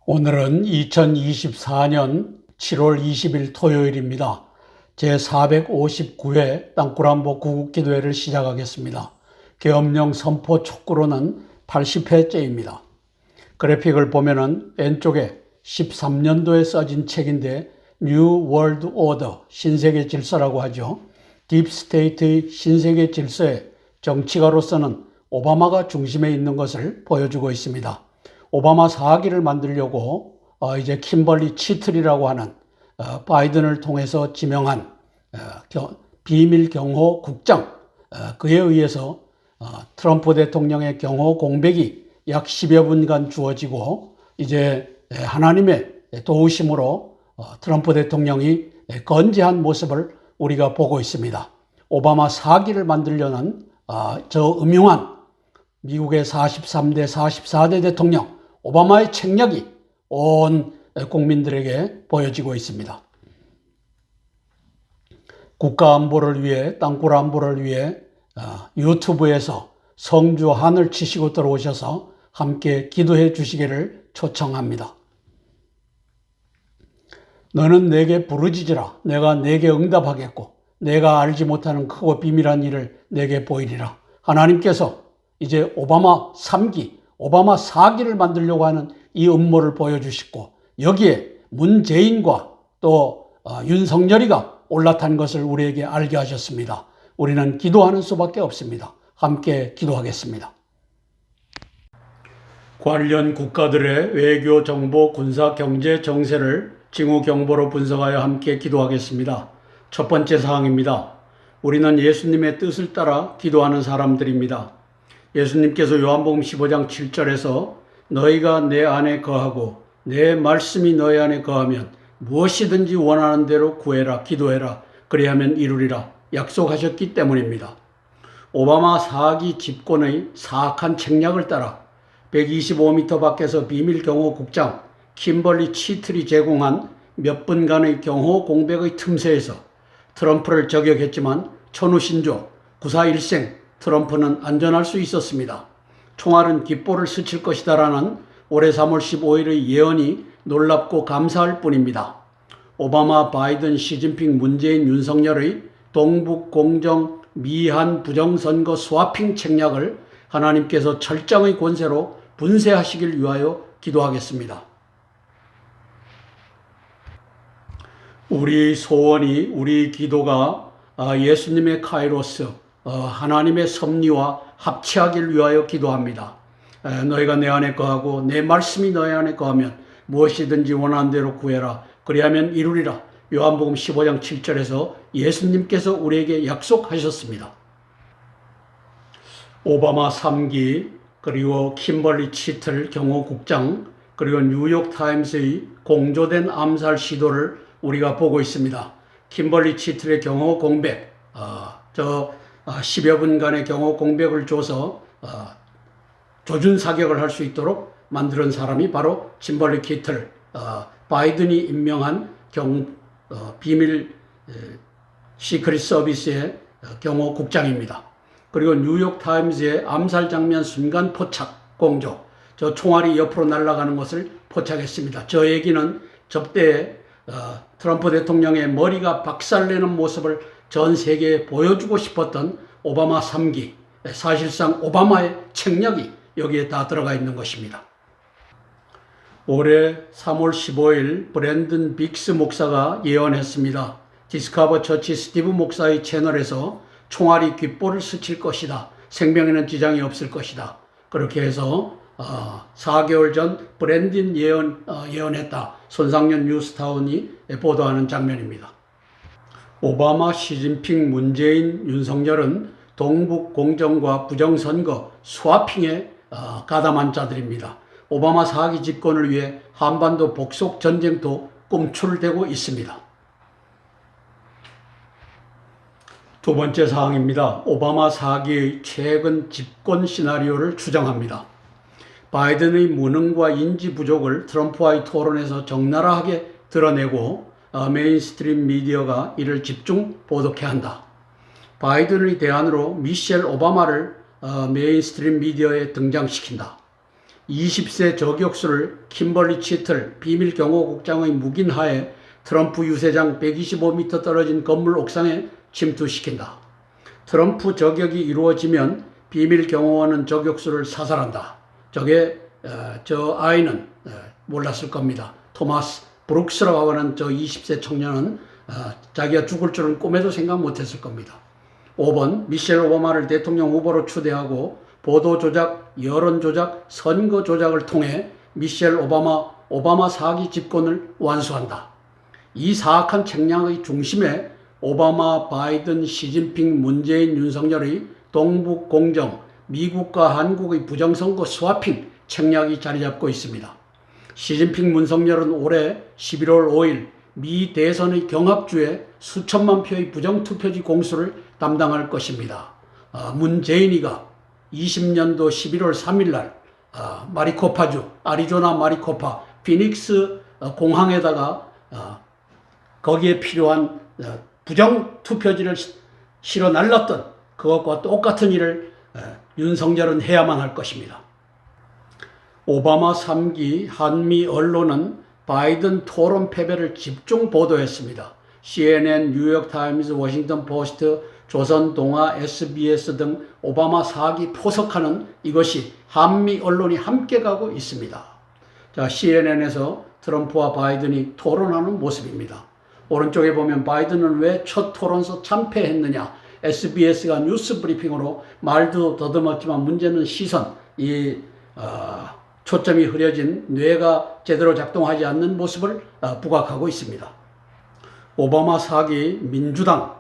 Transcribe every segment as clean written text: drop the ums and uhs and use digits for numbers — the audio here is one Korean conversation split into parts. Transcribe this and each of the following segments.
오늘은 2024년 7월 20일 토요일입니다. 제459회 땅굴안보 구국기도회를 시작하겠습니다. 계엄령 선포 촉구로는 80회째입니다. 그래픽을 보면은 왼쪽에 13년도에 써진 책인데 New World Order, 신세계 질서라고 하죠. 딥스테이트의 신세계 질서에 정치가로서는 오바마가 중심에 있는 것을 보여주고 있습니다. 오바마 4기를 만들려고 이제 킴벌리 치틀이라고 하는 바이든을 통해서 지명한 비밀 경호 국장, 그에 의해서 트럼프 대통령의 경호 공백이 약 10여 분간 주어지고 이제 하나님의 도우심으로 트럼프 대통령이 건재한 모습을 우리가 보고 있습니다. 오바마 4기를 만들려는 저 음흉한 미국의 43대 44대 대통령 오바마의 책략이 온 국민들에게 보여지고 있습니다. 국가 안보를 위해, 땅굴 안보를 위해 유튜브에서 성주 하늘 치시고 들어오셔서 함께 기도해 주시기를 초청합니다. 너는 내게 부르짖으라. 내가 내게 응답하겠고 내가 알지 못하는 크고 비밀한 일을 내게 보이리라. 하나님께서 이제 오바마 3기, 오바마 4기를 만들려고 하는 이 음모를 보여주시고 여기에 문재인과 또 윤석열이가 올라탄 것을 우리에게 알게 하셨습니다. 우리는 기도하는 수밖에 없습니다. 함께 기도하겠습니다. 관련 국가들의 외교, 정보, 군사, 경제, 정세를 징후 경보로 분석하여 함께 기도하겠습니다. 첫 번째 사항입니다. 우리는 예수님의 뜻을 따라 기도하는 사람들입니다. 예수님께서 요한복음 15장 7절에서 너희가 내 안에 거하고 내 말씀이 너희 안에 거하면 무엇이든지 원하는 대로 구해라, 기도해라, 그리하면 이루리라 약속하셨기 때문입니다. 오바마 4기 집권의 사악한 책략을 따라 125m 밖에서 비밀 경호국장 킴벌리 치틀이 제공한 몇 분간의 경호 공백의 틈새에서 트럼프를 저격했지만 천우신조, 구사일생 트럼프는 안전할 수 있었습니다. 총알은 깃볼을 스칠 것이다라는 올해 3월 15일의 예언이 놀랍고 감사할 뿐입니다. 오바마, 바이든, 시진핑, 문재인, 윤석열의 동북 공정, 미한 부정선거 스와핑 책략을 하나님께서 철장의 권세로 분쇄하시길 위하여 기도하겠습니다. 우리 소원이, 우리 기도가 예수님의 카이로스, 하나님의 섭리와 합치하길 위하여 기도합니다. 너희가 내 안에 거하고 내 말씀이 너희 안에 거하면 무엇이든지 원하는 대로 구해라. 그리하면 이루리라. 요한복음 15장 7절에서 예수님께서 우리에게 약속하셨습니다. 오바마 3기, 그리고 킴벌리 치틀 경호국장, 그리고 뉴욕타임스의 공조된 암살 시도를 우리가 보고 있습니다. 킴벌리 치틀의 경호 공백, 10여 분간의 경호 공백을 줘서 조준 사격을 할 수 있도록 만드는 사람이 바로 킴벌리 치틀, 바이든이 임명한 비밀 시크릿 서비스의 경호국장입니다. 그리고 뉴욕타임즈의 암살 장면 순간 포착 공조, 저 총알이 옆으로 날아가는 것을 포착했습니다. 저 얘기는 접대에 트럼프 대통령의 머리가 박살내는 모습을 전 세계에 보여주고 싶었던 오바마 3기, 사실상 오바마의 책략이 여기에 다 들어가 있는 것입니다. 올해 3월 15일 브랜든 빅스 목사가 예언했습니다. 디스커버 처치 스티브 목사의 채널에서 총알이 귓볼을 스칠 것이다. 생명에는 지장이 없을 것이다. 그렇게 해서 4개월 전 브랜든 예언했다. 손상년 뉴스타운이 보도하는 장면입니다. 오바마, 시진핑, 문재인, 윤석열은 동북 공정과 부정선거 스와핑에 가담한 자들입니다. 오바마 4기 집권을 위해 한반도 복속 전쟁도 꿈출되고 있습니다. 두 번째 사항입니다. 오바마 4기의 최근 집권 시나리오를 추정합니다. 바이든의 무능과 인지 부족을 트럼프와의 토론에서 적나라하게 드러내고 메인스트림 미디어가 이를 집중 보도케 한다. 바이든의 대안으로 미셸 오바마를 메인스트림 미디어에 등장시킨다. 20세 저격수를 kimberly 치틀 비밀경호국장의 묵인하에 트럼프 유세장 125m 떨어진 건물 옥상에 침투시킨다. 트럼프 저격이 이루어지면 비밀경호원은 저격수를 사살한다. 저 아이는 몰랐을 겁니다. 토마스 브룩스라고 하는 저 20세 청년은 자기가 죽을 줄은 꿈에도 생각 못했을 겁니다. 5번 미셸 오바마를 대통령 후보로 추대하고 보도 조작, 여론 조작, 선거 조작을 통해 미셸 오바마 사기 집권을 완수한다. 이 사악한 책략의 중심에 오바마, 바이든, 시진핑, 문재인, 윤석열의 동북 공정, 미국과 한국의 부정선거 스와핑 책략이 자리 잡고 있습니다. 시진핑, 문석열은 올해 11월 5일 미 대선의 경합주에 수천만 표의 부정투표지 공수를 담당할 것입니다. 문재인이가 20년도 11월 3일 날 마리코파주, 아리조나 마리코파, 피닉스 공항에다가 거기에 필요한 부정투표지를 실어 날랐던 그것과 똑같은 일을 윤석열은 해야만 할 것입니다. 오바마 3기 한미 언론은 바이든 토론 패배를 집중 보도했습니다. CNN, 뉴욕타임즈, 워싱턴 포스트, 조선동아, SBS 등 오바마 4기 포석하는 이것이 한미 언론이 함께 가고 있습니다. 자, CNN에서 트럼프와 바이든이 토론하는 모습입니다. 오른쪽에 보면 바이든은 왜 첫 토론서 참패했느냐. SBS가 뉴스 브리핑으로 말도 더듬었지만 문제는 시선, 초점이 흐려진 뇌가 제대로 작동하지 않는 모습을 부각하고 있습니다. 오바마 4기 민주당,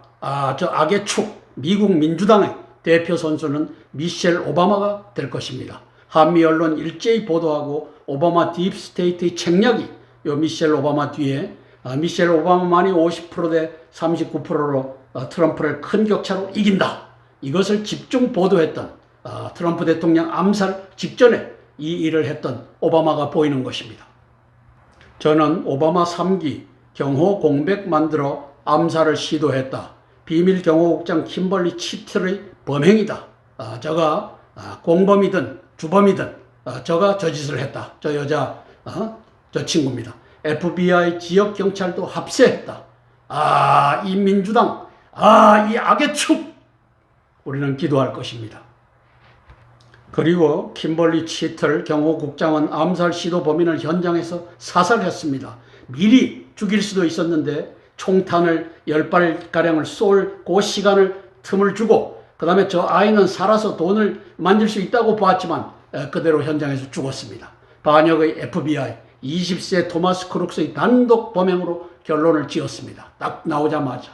저 악의 축, 미국 민주당의 대표 선수는 미셸 오바마가 될 것입니다. 한미 언론 일제히 보도하고 오바마 딥스테이트의 책략이 요 미셸 오바마 뒤에 미셸 오바마만이 50%대 39%로 트럼프를 큰 격차로 이긴다. 이것을 집중 보도했던 트럼프 대통령 암살 직전에 이 일을 했던 오바마가 보이는 것입니다. 저는 오바마 3기 경호 공백 만들어 암살을 시도했다. 비밀경호국장 kimberly 치틀의 범행이다. 저가 공범이든 주범이든 저가 저 짓을 했다. 저 여자, 저 친구입니다. FBI 지역경찰도 합세했다. 이 민주당, 이 악의 축! 우리는 기도할 것입니다. 그리고 kimberly 치틀 경호국장은 암살 시도 범인을 현장에서 사살했습니다. 미리 죽일 수도 있었는데 총탄을 10발가량을 쏠 그 시간을 틈을 주고 그 다음에 저 아이는 살아서 돈을 만질 수 있다고 보았지만 그대로 현장에서 죽었습니다. 반역의 FBI 20세 토마스 크룩스의 단독 범행으로 결론을 지었습니다. 딱 나오자마자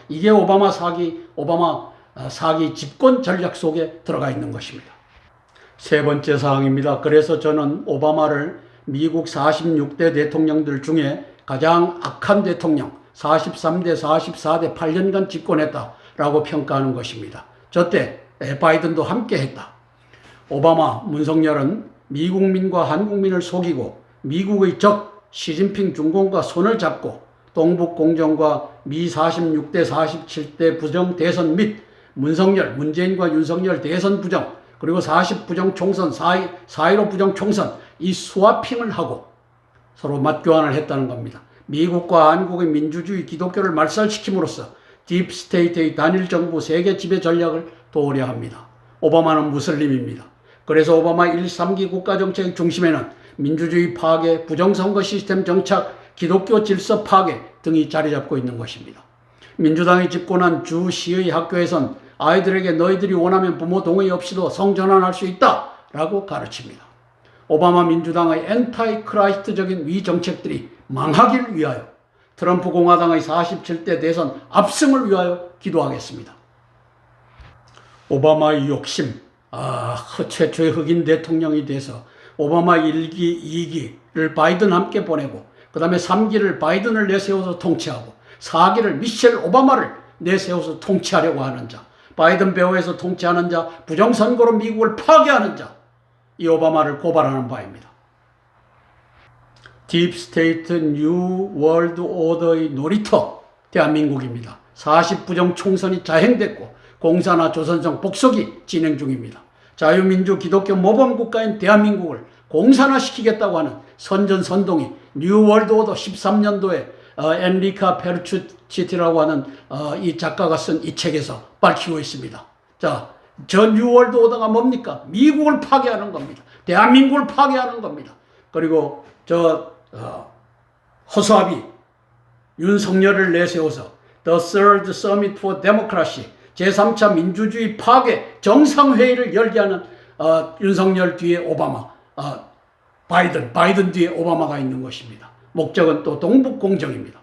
이게 오바마 사기 집권 전략 속에 들어가 있는 것입니다. 세 번째 사항입니다. 그래서 저는 오바마를 미국 46대 대통령들 중에 가장 악한 대통령, 43대, 44대 8년간 집권했다라고 평가하는 것입니다. 저때 바이든도 함께 했다. 오바마, 문석열은 미국민과 한국민을 속이고 미국의 적 시진핑 중공과 손을 잡고 동북 공정과 미 46대, 47대 부정 대선 및 문재인과 윤석열 대선 부정 그리고 40 부정 총선, 4.15 부정 총선 이 스와핑을 하고 서로 맞교환을 했다는 겁니다. 미국과 한국의 민주주의 기독교를 말살시킴으로써 딥스테이트의 단일 정부 세계 지배 전략을 도우려 합니다. 오바마는 무슬림입니다. 그래서 오바마 1, 3기 국가정책의 중심에는 민주주의 파괴, 부정선거 시스템 정착, 기독교 질서 파괴 등이 자리 잡고 있는 것입니다. 민주당이 집권한 주 시의 학교에선 아이들에게 너희들이 원하면 부모 동의 없이도 성전환할 수 있다 라고 가르칩니다. 오바마 민주당의 엔타이 크라이스트적인 위 정책들이 망하길 위하여 트럼프 공화당의 47대 대선 압승을 위하여 기도하겠습니다. 오바마의 욕심, 최초의 흑인 대통령이 돼서 오바마 1기, 2기를 바이든 함께 보내고 그 다음에 3기를 바이든을 내세워서 통치하고 4기를 미셸 오바마를 내세워서 통치하려고 하는 자, 바이든 배후에서 통치하는 자, 부정선거로 미국을 파괴하는 자, 이 오바마를 고발하는 바입니다. 딥스테이트 뉴 월드 오더의 놀이터 대한민국입니다. 40 부정 총선이 자행됐고 공사나 조선성 복속이 진행 중입니다. 자유민주 기독교 모범국가인 대한민국을 공산화시키겠다고 하는 선전선동이 뉴월드 오더 13년도에 엔리카 페르추치티라고 하는 이 작가가 쓴 이 책에서 밝히고 있습니다. 자, 저 뉴월드 오더가 뭡니까? 미국을 파괴하는 겁니다. 대한민국을 파괴하는 겁니다. 그리고 허수아비 윤석열을 내세워서 The Third Summit for Democracy 제3차 민주주의 파괴 정상회의를 열게 하는 윤석열 뒤에 오바마, 바이든 뒤에 오바마가 있는 것입니다. 목적은 또 동북공정입니다.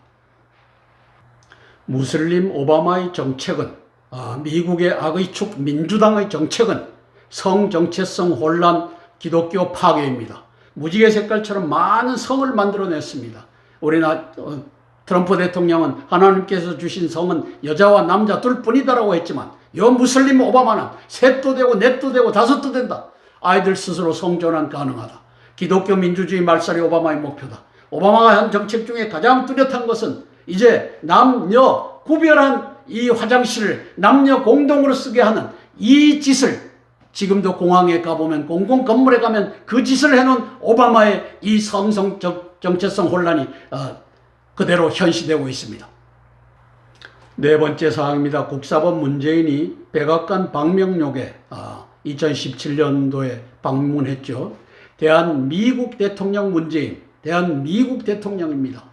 무슬림 오바마의 정책은 미국의 악의 축 민주당의 정책은 성정체성 혼란 기독교 파괴입니다. 무지개 색깔처럼 많은 성을 만들어냈습니다. 우리나라 트럼프 대통령은 하나님께서 주신 성은 여자와 남자 둘뿐이다라고 했지만 요 무슬림 오바마는 셋도 되고 넷도 되고 다섯도 된다. 아이들 스스로 성전환 가능하다. 기독교 민주주의 말살이 오바마의 목표다. 오바마가 한 정책 중에 가장 뚜렷한 것은 이제 남녀 구별한 이 화장실을 남녀 공동으로 쓰게 하는 이 짓을 지금도 공항에 가보면 공공 건물에 가면 그 짓을 해놓은 오바마의 이 성성 정체성 혼란이 그대로 현시되고 있습니다. 네 번째 사항입니다. 국사법 문재인이 백악관 방명록에 2017년도에 방문했죠. 대한미국 대통령 문재인, 대한미국 대통령입니다.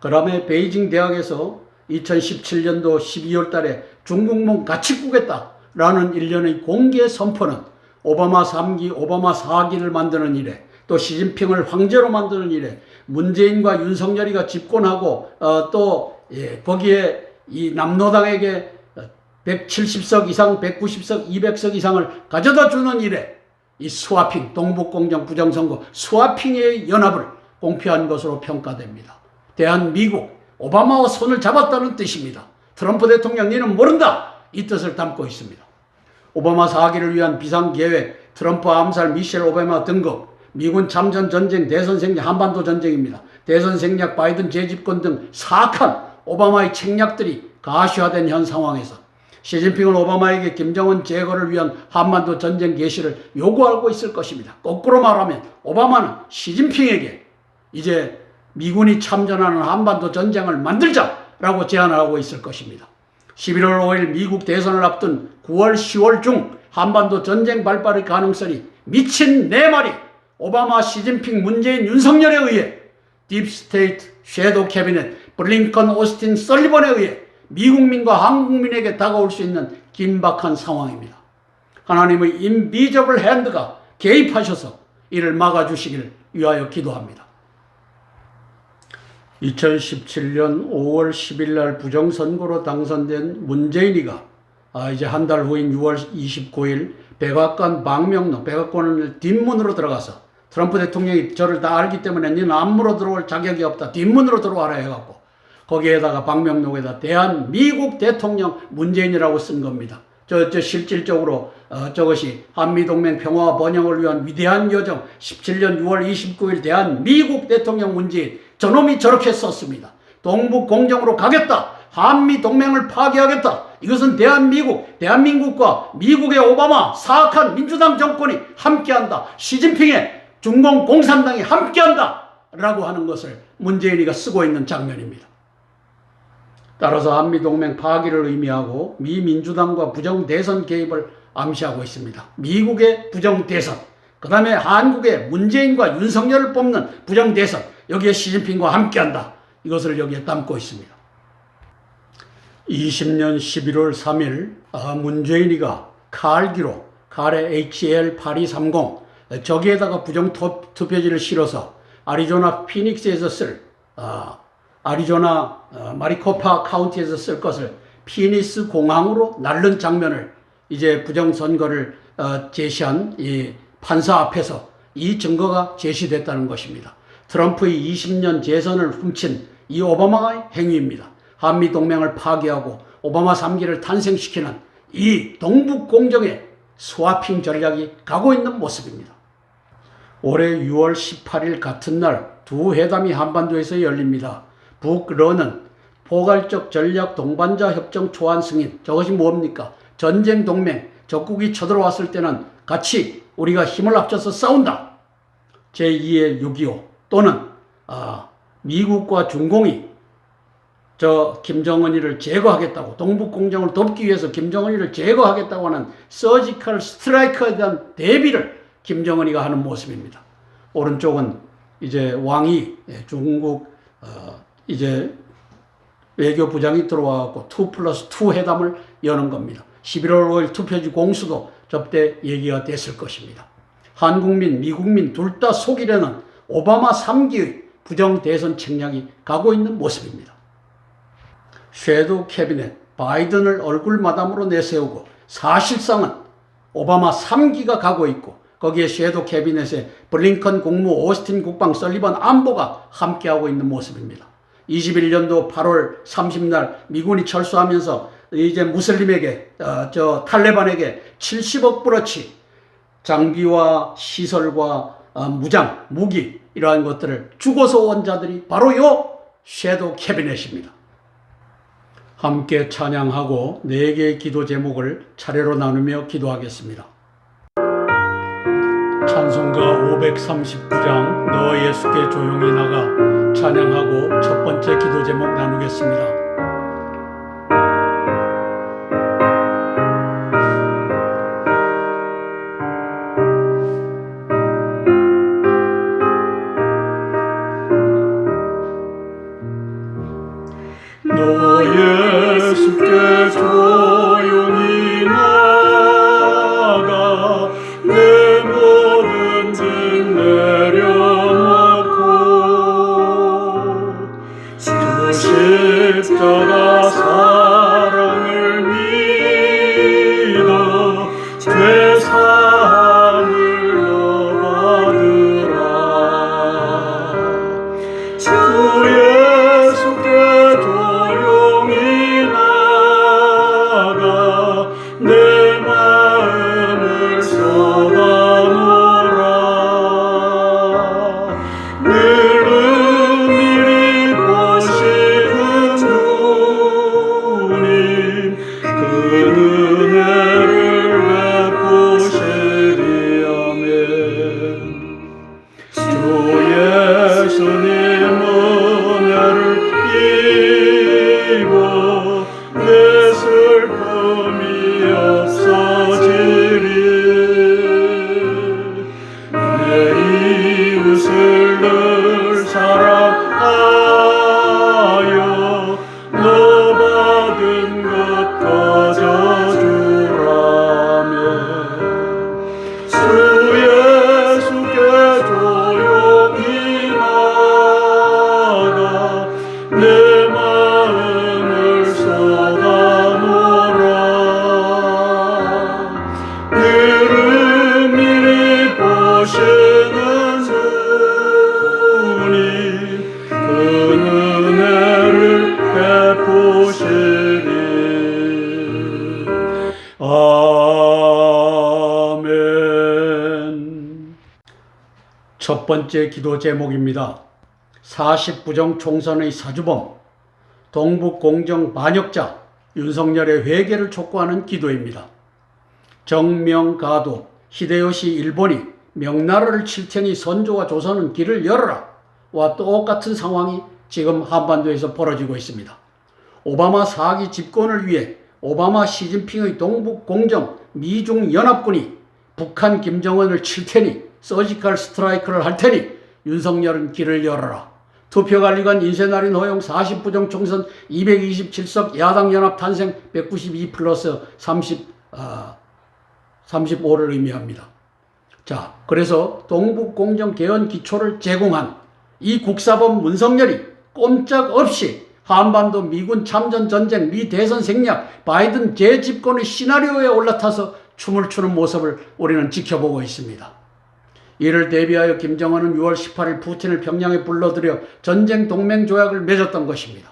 그 다음에 베이징 대학에서 2017년도 12월 달에 중국몽 같이 꾸겠다라는 일련의 공개 선포는 오바마 3기, 오바마 4기를 만드는 일에 또 시진핑을 황제로 만드는 일에 문재인과 윤석열이가 집권하고 거기에 이 남노당에게 170석 이상, 190석, 200석 이상을 가져다 주는 일에 이 스와핑, 동북공정 부정선거 스와핑의 연합을 공표한 것으로 평가됩니다. 대한미국, 오바마와 손을 잡았다는 뜻입니다. 트럼프 대통령 니는 모른다! 이 뜻을 담고 있습니다. 오바마 4기를 위한 비상계획, 트럼프 암살, 미셸 오바마 등급, 미군 참전 전쟁, 대선 생략, 한반도 전쟁입니다. 대선 생략, 바이든 재집권 등 사악한 오바마의 책략들이 가시화된 현 상황에서 시진핑은 오바마에게 김정은 제거를 위한 한반도 전쟁 개시를 요구하고 있을 것입니다. 거꾸로 말하면 오바마는 시진핑에게 이제 미군이 참전하는 한반도 전쟁을 만들자라고 제안하고 있을 것입니다. 11월 5일 미국 대선을 앞둔 9월, 10월 중 한반도 전쟁 발발의 가능성이 미친 네 마리 오바마, 시진핑, 문재인, 윤석열에 의해 딥스테이트, 섀도우 캐비넷, 블링컨, 오스틴, 설리번에 의해 미국민과 한국민에게 다가올 수 있는 긴박한 상황입니다. 하나님의 인비저블 핸드가 개입하셔서 이를 막아주시기를 위하여 기도합니다. 2017년 5월 10일 날 부정선거로 당선된 문재인이가 이제 한 달 후인 6월 29일 백악관 방명록, 백악관을 뒷문으로 들어가서 트럼프 대통령이 저를 다 알기 때문에 너는 앞문으로 들어올 자격이 없다. 뒷문으로 들어와라 해갖고 거기에다가 방명록에다 대한미국 대통령 문재인이라고 쓴 겁니다. 실질적으로 저것이 한미동맹 평화와 번영을 위한 위대한 여정 17년 6월 29일 대한미국 대통령 문재인 저놈이 저렇게 썼습니다. 동북공정으로 가겠다. 한미동맹을 파괴하겠다. 이것은 대한민국과 미국의 오바마 사악한 민주당 정권이 함께한다. 시진핑의 중공 공산당이 함께한다. 라고 하는 것을 문재인이가 쓰고 있는 장면입니다. 따라서 한미동맹 파기를 의미하고 미민주당과 부정대선 개입을 암시하고 있습니다. 미국의 부정대선, 그 다음에 한국의 문재인과 윤석열을 뽑는 부정대선, 여기에 시진핑과 함께한다. 이것을 여기에 담고 있습니다. 20년 11월 3일 문재인이가 칼기로 칼의 HL8230 저기에다가 부정투표지를 실어서 아리조나 피닉스에서 아리조나 마리코파 카운티에서 쓸 것을 피니스 공항으로 날른 장면을 이제 부정선거를 제시한 이 판사 앞에서 이 증거가 제시됐다는 것입니다. 트럼프의 20년 재선을 훔친 이 오바마의 행위입니다. 한미동맹을 파괴하고 오바마 3기를 탄생시키는 이 동북공정의 스와핑 전략이 가고 있는 모습입니다. 올해 6월 18일 같은 날 두 회담이 한반도에서 열립니다. 북러는 포괄적 전략 동반자 협정 초안 승인, 저것이 뭡니까? 전쟁 동맹, 적국이 쳐들어왔을 때는 같이 우리가 힘을 합쳐서 싸운다. 제2의 6.25 또는 미국과 중공이 김정은이를 제거하겠다고, 동북공정을 돕기 위해서 김정은이를 제거하겠다고 하는 서지컬 스트라이크에 대한 대비를 김정은이가 하는 모습입니다. 오른쪽은 이제 왕이 중국 이제 외교부장이 들어와서 2+2 회담을 여는 겁니다. 11월 5일 투표지 공수도 접대 얘기가 됐을 것입니다. 한국민, 미국민 둘 다 속이려는 오바마 3기의 부정대선 책략이 가고 있는 모습입니다. 섀도우 캐비넷, 바이든을 얼굴마담으로 내세우고 사실상은 오바마 3기가 가고 있고 거기에 섀도우 캐비넷에 블링컨 국무, 오스틴 국방, 설리번 안보가 함께하고 있는 모습입니다. 21년도 8월 30날 미군이 철수하면서 이제 무슬림에게 탈레반에게 70억 불어치 장비와 시설과 무장, 무기 이러한 것들을 주고서 온 자들이 바로 요 섀도우 캐비넷입니다. 함께 찬양하고 4개의 기도 제목을 차례로 나누며 기도하겠습니다. 찬송가 539장 너 예수께 조용히 나가 찬양하고 첫 번째 기도 제목 나누겠습니다. 너 예수께 조용히 나가 내 모든 짐 내려놓고 주 십자가 사랑을 믿어 죄사함을 너 받으라. 주 예수께 조용히 나가 내 마음을 쏟아놓으라. 늘 은밀히 보시는 주님 그 은혜를 베푸시리. 아멘. 주 예수님 은혜를 입어 내 슬픔이 없어지리. 내 이웃을 늘 사랑하여 너 받은 것 가져주라며. 주 예수께 조용히 나가 내 마음을 쏟아놓으라. 늘 은밀히 보시는 주님 그 은혜를 베푸시리. 아멘. 첫 번째 기도 제목입니다. 40부정 총선의 사주범, 동북공정 반역자 윤석열의 회개를 촉구하는 기도입니다. 정명가도 히데요시 일본이 명나라를 칠 테니 선조와 조선은 길을 열어라 와 똑같은 상황이 지금 한반도에서 벌어지고 있습니다. 오바마 4기 집권을 위해 오바마 시진핑의 동북공정 미중연합군이 북한 김정은을 칠 테니 서지컬 스트라이크를 할 테니 윤석열은 길을 열어라. 투표관리관 인쇄날인 허용 40부정 총선 227석 야당연합 탄생 192 플러스 35를 의미합니다. 자, 그래서 동북공정 개헌 기초를 제공한 이 국사범 문석열이 꼼짝없이 한반도 미군 참전 전쟁, 미 대선 생략, 바이든 재집권의 시나리오에 올라타서 춤을 추는 모습을 우리는 지켜보고 있습니다. 이를 대비하여 김정은은 6월 18일 푸틴을 평양에 불러들여 전쟁 동맹 조약을 맺었던 것입니다.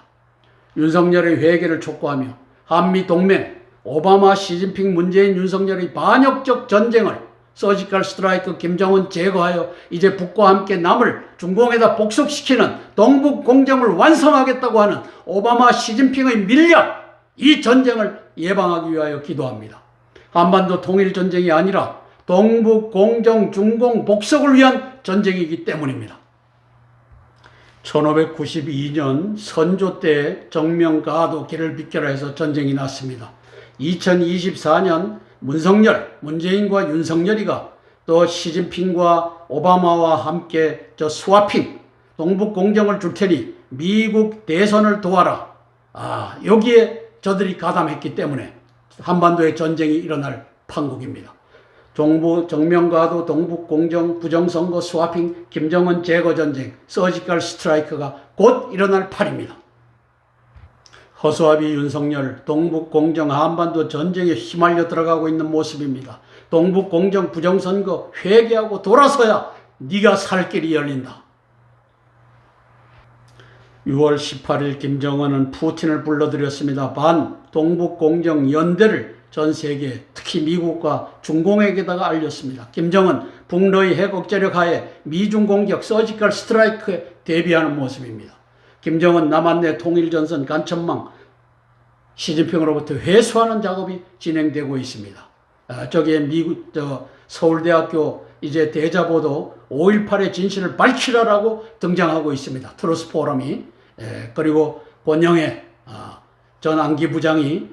윤석열의 회개를 촉구하며 한미 동맹, 오바마, 시진핑, 문재인, 윤석열의 반역적 전쟁을 서지컬 스트라이크 김정은 제거하여 이제 북과 함께 남을 중공에다 복속시키는 동북 공정을 완성하겠다고 하는 오바마, 시진핑의 밀략, 이 전쟁을 예방하기 위하여 기도합니다. 한반도 통일 전쟁이 아니라 동북 공정 중공 복속을 위한 전쟁이기 때문입니다. 1592년 선조 때 정명가도 길을 비켜라 해서 전쟁이 났습니다. 2024년 문성열, 문재인과 윤석열이가 또 시진핑과 오바마와 함께 스와핑, 동북 공정을 줄 테니 미국 대선을 도와라. 여기에 저들이 가담했기 때문에 한반도에 전쟁이 일어날 판국입니다. 정명가도, 동북 공정, 부정선거, 스와핑, 김정은 제거 전쟁, 서지컬 스트라이크가 곧 일어날 판입니다. 허수아비 윤석열, 동북 공정, 한반도 전쟁에 휘말려 들어가고 있는 모습입니다. 동북 공정, 부정선거 회개하고 돌아서야 네가 살 길이 열린다. 6월 18일 김정은은 푸틴을 불러들였습니다. 동북 공정 연대를 전 세계, 특히 미국과 중공에게다가 알렸습니다. 김정은 북러의 핵 억제력 하에 미중 공격 서지컬 스트라이크에 대비하는 모습입니다. 김정은 남한내 통일전선 간첩망 시진핑으로부터 회수하는 작업이 진행되고 있습니다. 저기에 서울대학교 이제 대자보도 5.18의 진실을 밝히라라고 등장하고 있습니다. 트루스 포럼이. 그리고 권영애 전 안기부장이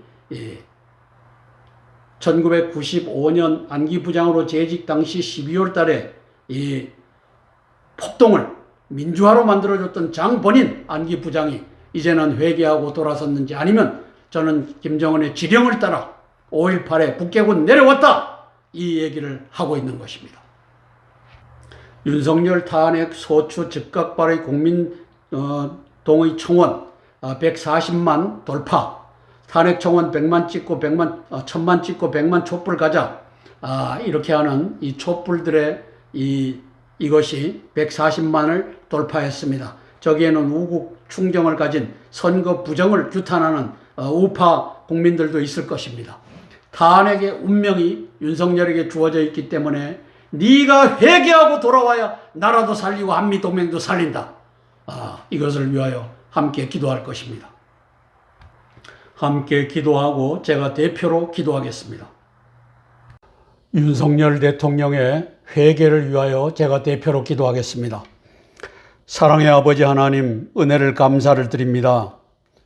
1995년 안기부장으로 재직 당시 12월 달에 이 폭동을 민주화로 만들어줬던 장본인 안기부장이 이제는 회개하고 돌아섰는지, 아니면 저는 김정은의 지령을 따라 5.18에 북괴군 내려왔다, 이 얘기를 하고 있는 것입니다. 윤석열 탄핵 소추 즉각 발의 국민동의 청원 140만 돌파, 탄핵 청원 100만 찍고 1000만 찍고 100만 촛불 가자, 이렇게 하는 이 촛불들의 이것이 140만을 돌파했습니다. 저기에는 우국 충정을 가진 선거 부정을 규탄하는 우파 국민들도 있을 것입니다. 탄핵의 운명이 윤석열에게 주어져 있기 때문에 네가 회개하고 돌아와야 나라도 살리고 한미동맹도 살린다. 이것을 위하여 함께 기도할 것입니다. 함께 기도하고 제가 대표로 기도하겠습니다. 윤석열 대통령의 회개를 위하여 제가 대표로 기도하겠습니다. 사랑의 아버지 하나님, 은혜를 감사를 드립니다.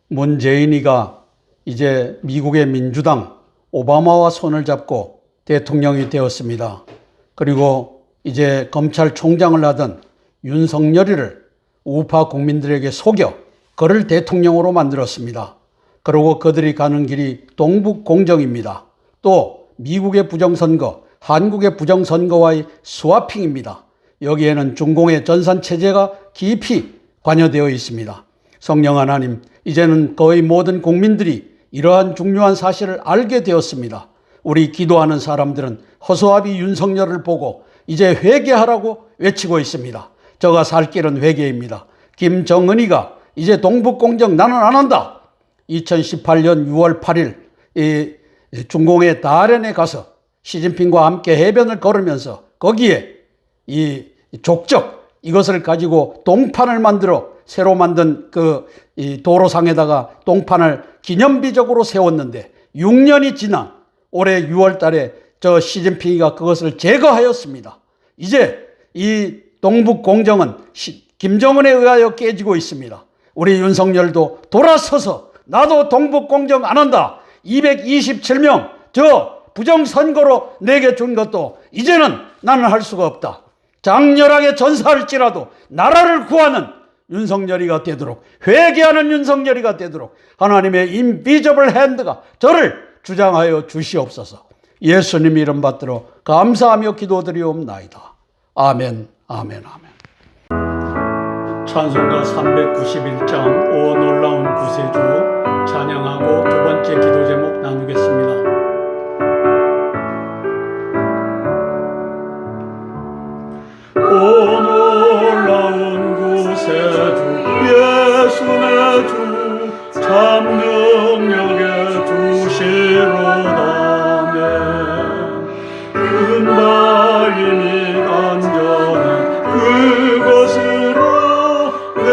문재인이가 이제 미국의 민주당 오바마와 손을 잡고 대통령이 되었습니다. 그리고 이제 검찰총장을 하던 윤석열이를 우파 국민들에게 속여 그를 대통령으로 만들었습니다. 그리고 그들이 가는 길이 동북 공정입니다. 또 미국의 부정선거, 한국의 부정선거와의 스와핑입니다. 여기에는 중공의 전산체제가 깊이 관여되어 있습니다. 성령 하나님, 이제는 거의 모든 국민들이 이러한 중요한 사실을 알게 되었습니다. 우리 기도하는 사람들은 허수아비 윤석열을 보고 이제 회개하라고 외치고 있습니다. 저가 살 길은 회개입니다. 김정은이가 이제 동북공정 나는 안 한다. 2018년 6월 8일 중공의 다롄에 가서 시진핑과 함께 해변을 걸으면서 거기에 이 족적 이것을 가지고 똥판을 만들어 새로 만든 이 도로상에다가 똥판을 기념비적으로 세웠는데 6년이 지난 올해 6월 달에 저 시진핑이가 그것을 제거하였습니다. 이제 이 동북 공정은 김정은에 의하여 깨지고 있습니다. 우리 윤석열도 돌아서서 나도 동북 공정 안 한다. 227명 저 부정선거로 내게 준 것도 이제는 나는 할 수가 없다. 장렬하게 전사할지라도 나라를 구하는 윤석열이가 되도록, 회개하는 윤석열이가 되도록 하나님의 인비저블 핸드가 저를 주장하여 주시옵소서. 예수님 이름 받들어 감사하며 기도드리옵나이다. 아멘, 아멘, 아멘. 찬송가 391장 오 놀라운 구세주 찬양하고 두 번째 기도 제목 나누겠습니다. 오 놀라운 구세주 예수 내 주 참 능력의 주시로다네. 은바임이 간절한 그곳으로 내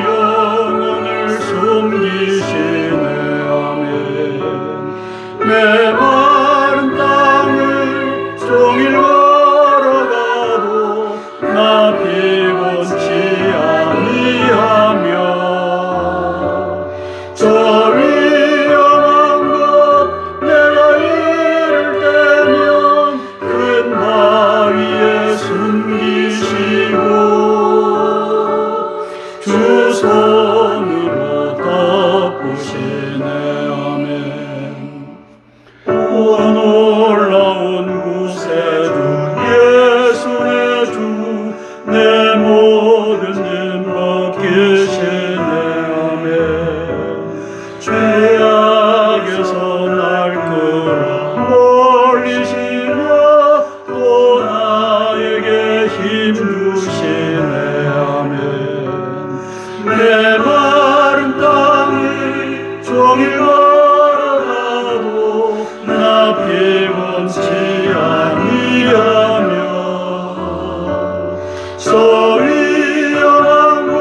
영혼을 숨기시네. 아멘. 내 손으로 덮으시네. 아멘. 오 놀라운 구세주 예수 내 주, 내 모든 짐 맡기시네. 아멘. 죄악에서 날 끌어 올리시며 또 나에게 힘 주시네. 아멘. 내 마른 땅이 종일 걸어가도 나 피곤치 아니하며 소위 영한 곳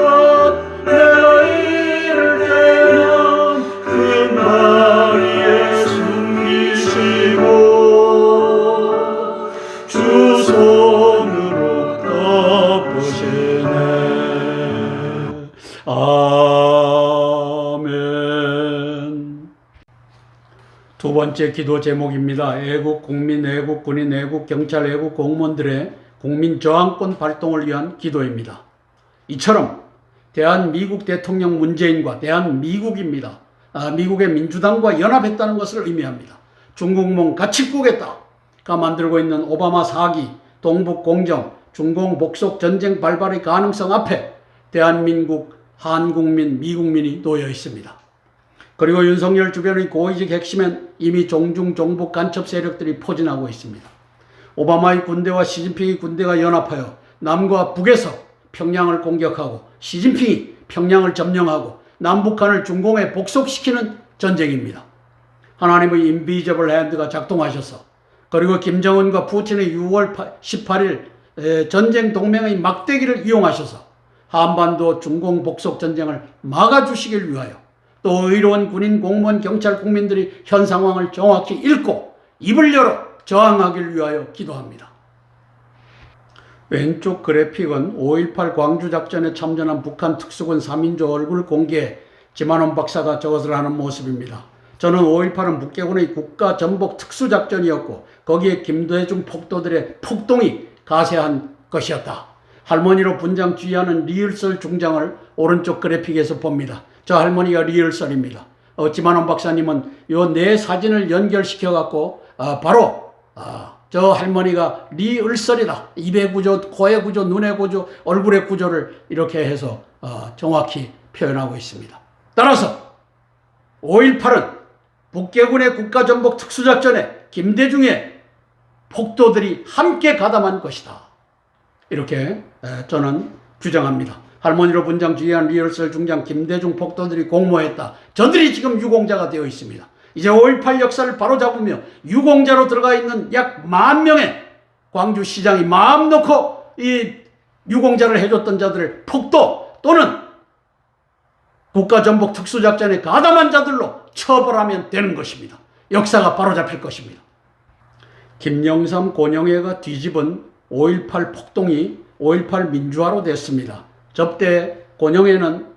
내가 이를 때면 큰 바위에 숨기시고 주 손으로 덮으시네. 아멘. 두 번째 기도 제목입니다. 애국 국민, 애국 군인, 애국 경찰, 애국 공무원들의 국민 저항권 발동을 위한 기도입니다. 이처럼 대한미국 대통령 문재인과 대한미국입니다. 미국의 민주당과 연합했다는 것을 의미합니다. 중국몽 같이 꾸겠다가 만들고 있는 오바마 4기, 동북 공정, 중공 복속 전쟁 발발의 가능성 앞에 대한민국, 한국민, 미국민이 놓여 있습니다. 그리고 윤석열 주변의 고위직 핵심엔 이미 종중 종북 간첩 세력들이 포진하고 있습니다. 오바마의 군대와 시진핑의 군대가 연합하여 남과 북에서 평양을 공격하고 시진핑이 평양을 점령하고 남북한을 중공에 복속시키는 전쟁입니다. 하나님의 인비저블 핸드가 작동하셔서 그리고 김정은과 푸틴의 6월 18일 전쟁 동맹의 막대기를 이용하셔서 한반도 중공 복속 전쟁을 막아주시길 위하여 또 의로운 군인, 공무원, 경찰, 국민들이 현 상황을 정확히 읽고 입을 열어 저항하길 위하여 기도합니다. 왼쪽 그래픽은 5.18 광주작전에 참전한 북한 특수군 3인조 얼굴 공개에 지만원 박사가 저것을 하는 모습입니다. 저는 5.18은 북계군의 국가전복 특수작전이었고 거기에 김대중 폭도들의 폭동이 가세한 것이었다. 할머니로 분장 주의하는 리을설 중장을 오른쪽 그래픽에서 봅니다. 저 할머니가 리을설입니다. 지만원 박사님은 요 네 사진을 연결시켜 갖고 바로 저 할머니가 리을설이다. 입의 구조, 코의 구조, 눈의 구조, 얼굴의 구조를 이렇게 해서 정확히 표현하고 있습니다. 따라서 5.18은 북계군의 국가전복 특수작전에 김대중의 폭도들이 함께 가담한 것이다. 이렇게 저는 주장합니다. 할머니로 분장 주의한 리얼설 중장 김대중 폭도들이 공모했다. 저들이 지금 유공자가 되어 있습니다. 이제 5.18 역사를 바로잡으며 유공자로 들어가 있는 약 10,000명의 광주시장이 마음 놓고 이 유공자를 해줬던 자들을 폭도 또는 국가전복 특수작전에 가담한 자들로 처벌하면 되는 것입니다. 역사가 바로잡힐 것입니다. 김영삼, 권영애가 뒤집은 5.18 폭동이 5.18 민주화로 됐습니다. 접대 권영애는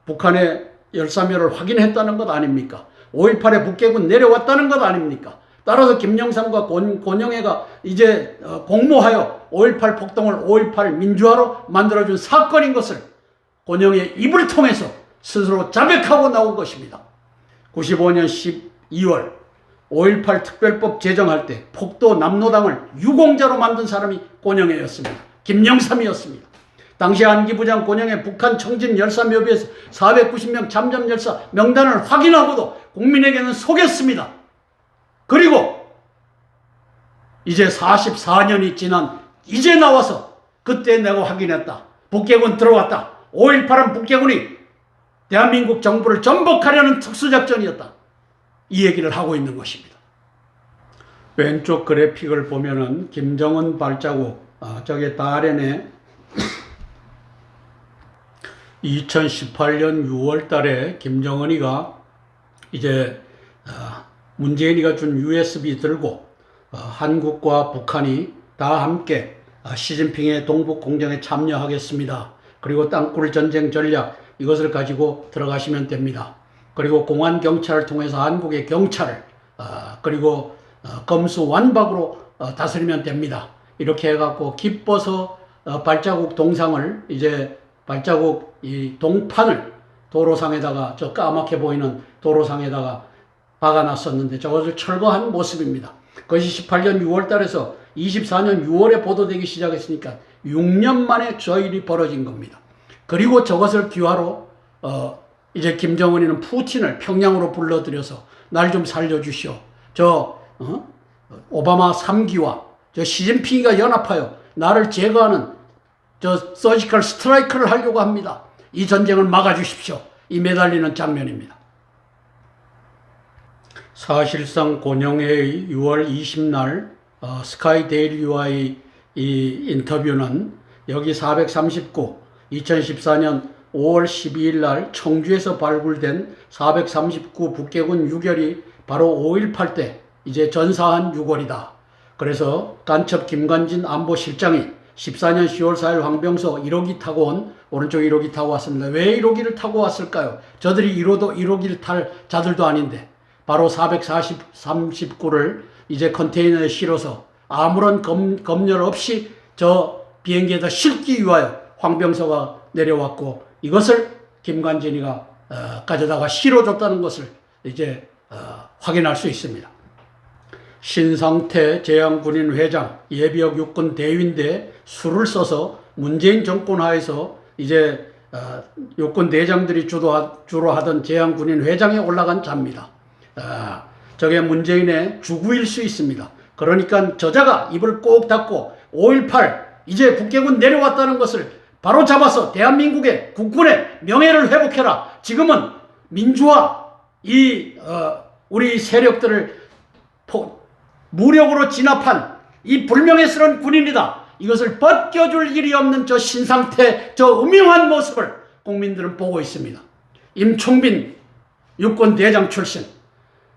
북한의 열사멸을 확인했다는 것 아닙니까? 5.18에 북계군 내려왔다는 것 아닙니까? 따라서 김영삼과 권영애가 이제 공모하여 5.18 폭동을 5.18 민주화로 만들어준 사건인 것을 권영애의 입을 통해서 스스로 자백하고 나온 것입니다. 95년 12월 5.18 특별법 제정할 때 폭도 남로당을 유공자로 만든 사람이 권영애였습니다. 김영삼이었습니다. 당시 안기부장 권영애 북한 청진 열사묘비에서 490명 참전 열사 명단을 확인하고도 국민에게는 속였습니다. 그리고 이제 44년이 지난 이제 나와서 그때 내가 확인했다. 북계군 들어왔다. 5.18은 북계군이 대한민국 정부를 전복하려는 특수작전이었다. 이 얘기를 하고 있는 것입니다. 왼쪽 그래픽을 보면은 김정은 발자국, 저게 다른에 2018년 6월 달에 김정은이가 이제 문재인이가 준 USB 들고 한국과 북한이 다 함께 시진핑의 동북 공정에 참여하겠습니다. 그리고 땅굴 전쟁 전략 이것을 가지고 들어가시면 됩니다. 그리고 공안 경찰을 통해서 한국의 경찰을 그리고 검수 완박으로 다스리면 됩니다. 이렇게 해갖고 기뻐서 발자국 동상을 이제 발자국 이 동판을 도로상에다가 저 까맣게 보이는 도로상에다가 박아놨었는데 저것을 철거한 모습입니다. 그것이 18년 6월 달에서 24년 6월에 보도되기 시작했으니까 6년 만에 저 일이 벌어진 겁니다. 그리고 저것을 기화로 이제 김정은이는 푸틴을 평양으로 불러들여서 날 좀 살려주시오. 오바마 3기와 저 시진핑이가 연합하여 나를 제거하는 저 서지컬 스트라이크를 하려고 합니다. 이 전쟁을 막아주십시오. 이 매달리는 장면입니다. 사실상 고영해의 6월 20날 스카이 데일리와의 이 인터뷰는 여기 439, 2014년 5월 12일 날 청주에서 발굴된 439 북계군 유결이 바로 5.18 때 이제 전사한 유골이다. 그래서 간첩 김관진 안보실장이 14년 10월 4일 황병서 1호기 타고 오른쪽 1호기 타고 왔습니다. 왜 1호기를 타고 왔을까요? 저들이 1호기를 탈 자들도 아닌데 바로 439를 이제 컨테이너에 실어서 아무런 검열 없이 저 비행기에다 싣기 위하여 황병서가 내려왔고 이것을 김관진이가 가져다가 실어줬다는 것을 이제 확인할 수 있습니다. 신상태 제한군인 회장 예비역 육군 대위인데 수를 써서 문재인 정권 하에서 이제 육군 대장들이 주로 하던 제한군인 회장에 올라간 자입니다. 저게 문재인의 주구일 수 있습니다. 그러니까 저자가 입을 꼭 닫고 5.18 이제 북계군 내려왔다는 것을 바로 잡아서 대한민국의 국군의 명예를 회복해라. 지금은 민주화 우리 세력들을 무력으로 진압한 이 불명예스러운 군인이다. 이것을 벗겨줄 일이 없는 저 신상태 저 음흉한 모습을 국민들은 보고 있습니다. 임총빈 육군 대장 출신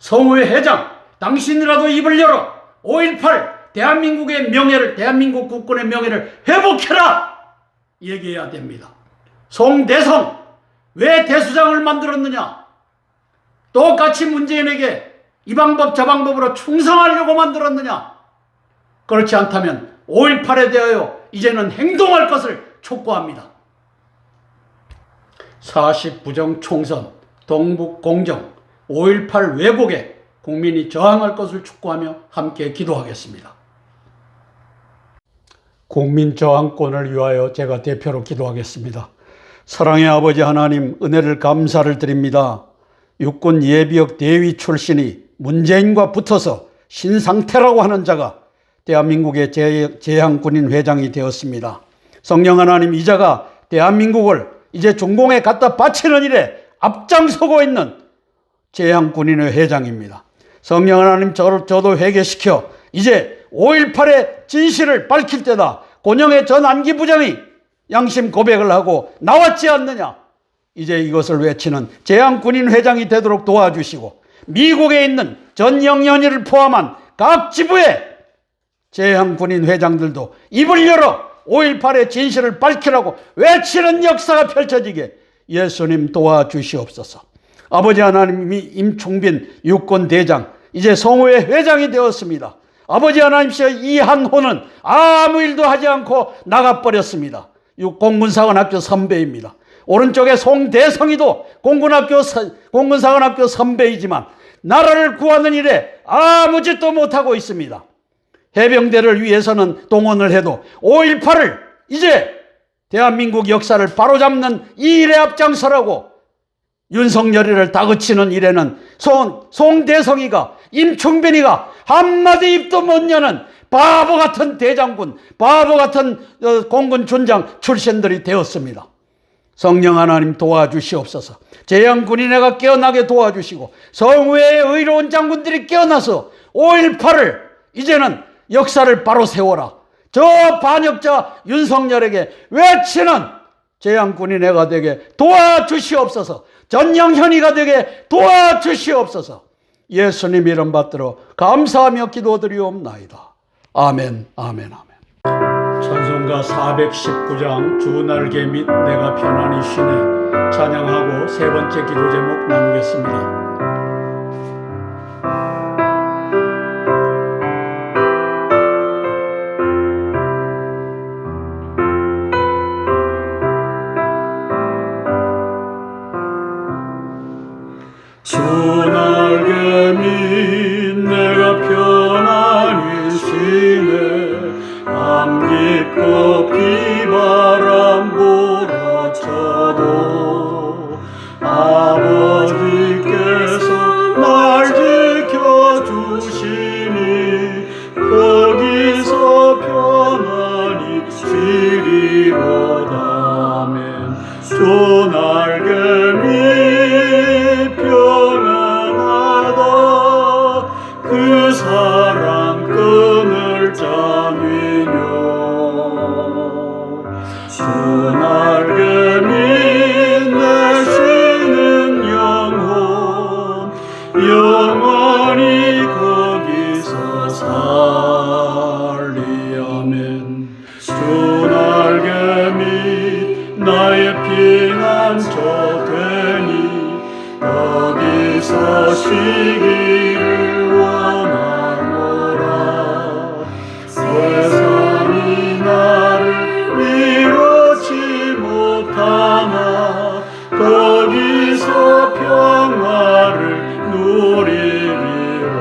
성우회 회장 당신이라도 입을 열어 5.18 대한민국의 명예를 대한민국 국군의 명예를 회복해라 얘기해야 됩니다. 송대성 왜 대수장을 만들었느냐? 똑같이 문재인에게 이 방법 저 방법으로 충성하려고 만들었느냐? 그렇지 않다면 5.18에 대하여 이제는 행동할 것을 촉구합니다. 40부정 총선, 동북공정, 5.18 왜곡에 국민이 저항할 것을 촉구하며 함께 기도하겠습니다. 국민 저항권을 위하여 제가 대표로 기도하겠습니다. 사랑의 아버지 하나님, 은혜를 감사를 드립니다. 육군 예비역 대위 출신이 문재인과 붙어서 신상태라고 하는 자가 대한민국의 제한군인 회장이 되었습니다. 성령 하나님, 이 자가 대한민국을 이제 중공에 갖다 바치는 일에 앞장서고 있는 제한군인의 회장입니다. 성령 하나님, 저도 회개시켜 이제 5.18의 진실을 밝힐 때다. 고영의 전 안기부장이 양심 고백을 하고 나왔지 않느냐. 이제 이것을 외치는 제한군인 회장이 되도록 도와주시고 미국에 있는 전영연이를 포함한 각 지부의 제한군인 회장들도 입을 열어 5.18의 진실을 밝히라고 외치는 역사가 펼쳐지게 예수님 도와주시옵소서. 아버지 하나님이 임총빈 육군대장 이제 성우회 회장이 되었습니다. 아버지 하나님께서 이 한호는 아무 일도 하지 않고 나가버렸습니다. 공군사관학교 선배입니다. 오른쪽에 송대성이도 공군사관학교 선배이지만 나라를 구하는 일에 아무 짓도 못하고 있습니다. 해병대를 위해서는 동원을 해도 5.18을 이제 대한민국 역사를 바로잡는 이 일에 앞장서라고 윤석열이를 다그치는 일에는 송대성이가 임충빈이가 한마디 입도 못 여는 바보 같은 대장군, 바보 같은 공군 준장 출신들이 되었습니다. 성령 하나님 도와주시옵소서. 제한군인회가 깨어나게 도와주시고 성우회의 의로운 장군들이 깨어나서 5.18을 이제는 역사를 바로 세워라. 저 반역자 윤석열에게 외치는 제한군인회가 되게 도와주시옵소서. 전영현이가 되게 도와주시옵소서. 예수님 이름 받들어 감사하며 기도드리옵나이다. 아멘, 아멘, 아멘. 찬송가 419장 주 날개 및 내가 편안히 쉬네 찬양하고 세 번째 기도 제목 나누겠습니다. 낡음이 평안하다. 그 사람 꿈을 짜미뇨. 주 낡음이 내쉬는 영혼 영원히 거기서 살리. 아멘. 주 낡음이 나의 피난처 되니 거기서 쉬기를 원하노라. 세상이 나를 이루지 못하나 거기서 평화를 누리리라.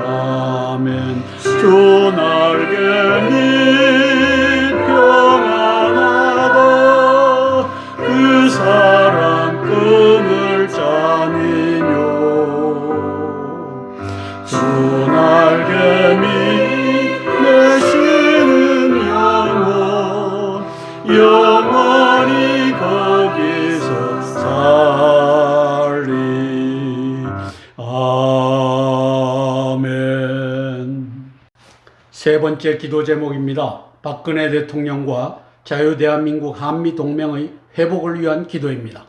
아멘. 주 낡음이 평안하다. 그 사람 꿈을 짜니뇨. 주 낡음이 내쉬는 영혼 영원히 거기서 살리. 아멘. 세 번째 기도 제목입니다. 박근혜 대통령과 자유대한민국 한미동맹의 회복을 위한 기도입니다.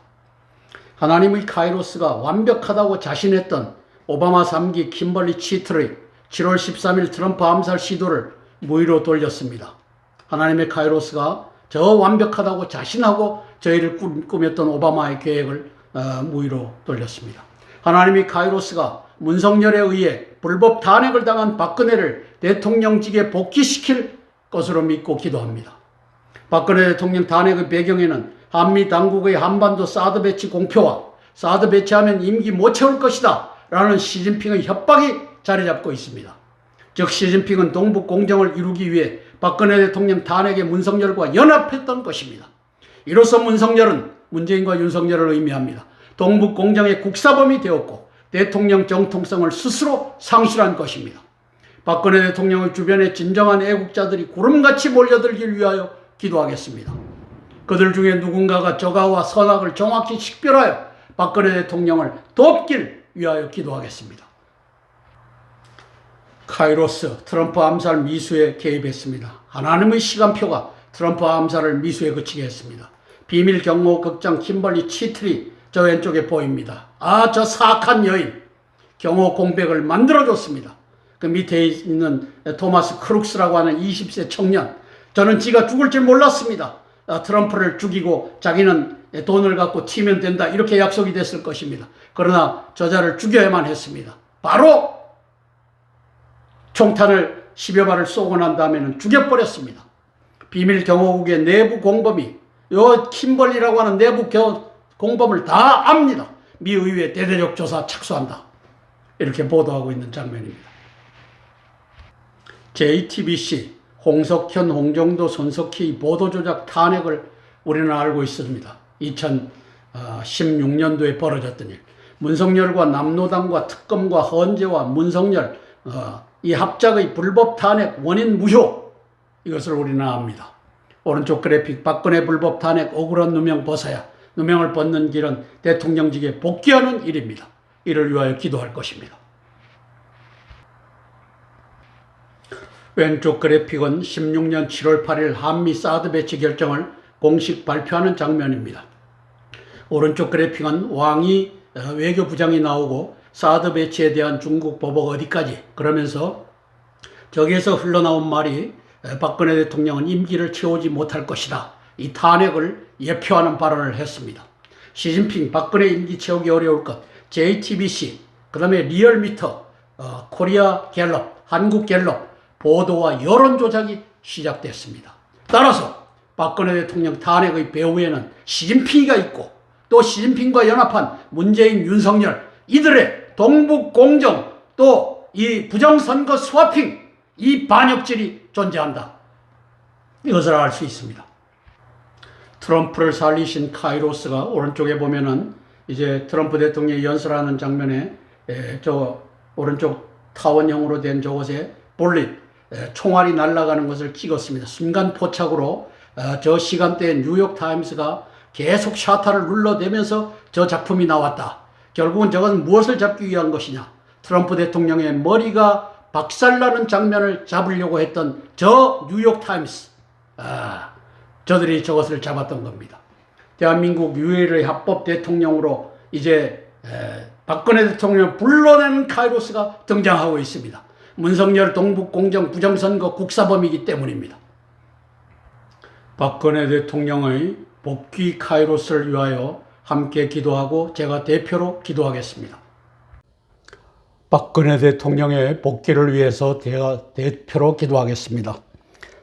하나님의 카이로스가 완벽하다고 자신했던 오바마 3기 kimberly 치트의 7월 13일 트럼프 암살 시도를 무위로 돌렸습니다. 하나님의 카이로스가 저 완벽하다고 자신하고 저희를 꾸몄던 오바마의 계획을 무위로 돌렸습니다. 하나님의 카이로스가 문성열에 의해 불법 탄핵을 당한 박근혜를 대통령직에 복귀시킬 것으로 믿고 기도합니다. 박근혜 대통령 탄핵의 배경에는 한미 당국의 한반도 사드 배치 공표와 사드 배치하면 임기 못 채울 것이다 라는 시진핑의 협박이 자리 잡고 있습니다. 즉 시진핑은 동북 공정을 이루기 위해 박근혜 대통령 탄핵의 문성열과 연합했던 것입니다. 이로써 문성열은 문재인과 윤석열을 의미합니다. 동북 공정의 국사범이 되었고 대통령 정통성을 스스로 상실한 것입니다. 박근혜 대통령의 주변에 진정한 애국자들이 구름같이 몰려들길 위하여 기도하겠습니다. 그들 중에 누군가가 저가와 선악을 정확히 식별하여 박근혜 대통령을 돕길 위하여 기도하겠습니다. 카이로스 트럼프 암살 미수에 개입했습니다. 하나님의 시간표가 트럼프 암살을 미수에 그치게 했습니다. 비밀 경호 극장 kimberly 치트리 저 왼쪽에 보입니다. 아, 저 사악한 여인 경호 공백을 만들어줬습니다. 그 밑에 있는 토마스 크룩스라고 하는 20세 청년, 저는 지가 죽을 줄 몰랐습니다. 트럼프를 죽이고 자기는 돈을 갖고 튀면 된다 이렇게 약속이 됐을 것입니다. 그러나 저자를 죽여야만 했습니다. 바로 총탄을 10여 발을 쏘고 난 다음에는 죽여버렸습니다. 비밀 경호국의 내부 공범이 요 kimberly라고 하는 내부 공범을 다 압니다. 미 의회 대대적 조사 착수한다. 이렇게 보도하고 있는 장면입니다. JTBC 홍석현, 홍정도, 손석희 보도조작 탄핵을 우리는 알고 있습니다. 2016년도에 벌어졌던 일. 문성열과 남노당과 특검과 헌재와 문성열 이 합작의 불법 탄핵 원인 무효, 이것을 우리는 압니다. 오른쪽 그래픽 박근혜 불법 탄핵 억울한 누명 벗어야 누명을 벗는 길은 대통령직에 복귀하는 일입니다. 이를 위하여 기도할 것입니다. 왼쪽 그래픽은 16년 7월 8일 한미 사드 배치 결정을 공식 발표하는 장면입니다. 오른쪽 그래픽은 왕이 외교부장이 나오고 사드 배치에 대한 중국 보복 어디까지 그러면서 저기에서 흘러나온 말이 박근혜 대통령은 임기를 채우지 못할 것이다. 이 탄핵을 예표하는 발언을 했습니다. 시진핑 박근혜 임기 채우기 어려울 것, JTBC, 그 다음에 리얼미터, 코리아 갤럽, 한국 갤럽 보도와 여론 조작이 시작됐습니다. 따라서 박근혜 대통령 탄핵의 배후에는 시진핑이가 있고 또 시진핑과 연합한 문재인, 윤석열 이들의 동북 공정 또 이 부정선거 스와핑 이 반역질이 존재한다. 이것을 알 수 있습니다. 트럼프를 살리신 카이로스가 오른쪽에 보면은 이제 트럼프 대통령이 연설하는 장면에 저 오른쪽 타원형으로 된 저곳에 볼릿 총알이 날아가는 것을 찍었습니다. 순간 포착으로 저 시간대에 뉴욕타임스가 계속 샤타를 눌러대면서 저 작품이 나왔다. 결국은 저것은 무엇을 잡기 위한 것이냐? 트럼프 대통령의 머리가 박살나는 장면을 잡으려고 했던 저 뉴욕타임스, 저들이 저것을 잡았던 겁니다. 대한민국 유일의 합법 대통령으로 이제 박근혜 대통령을 불러내는 카이로스가 등장하고 있습니다. 문석열 동북공정 부정선거 국사범이기 때문입니다. 박근혜 대통령의 복귀 카이로스를 위하여 함께 기도하고 제가 대표로 기도하겠습니다. 박근혜 대통령의 복귀를 위해서 제가 대표로 기도하겠습니다.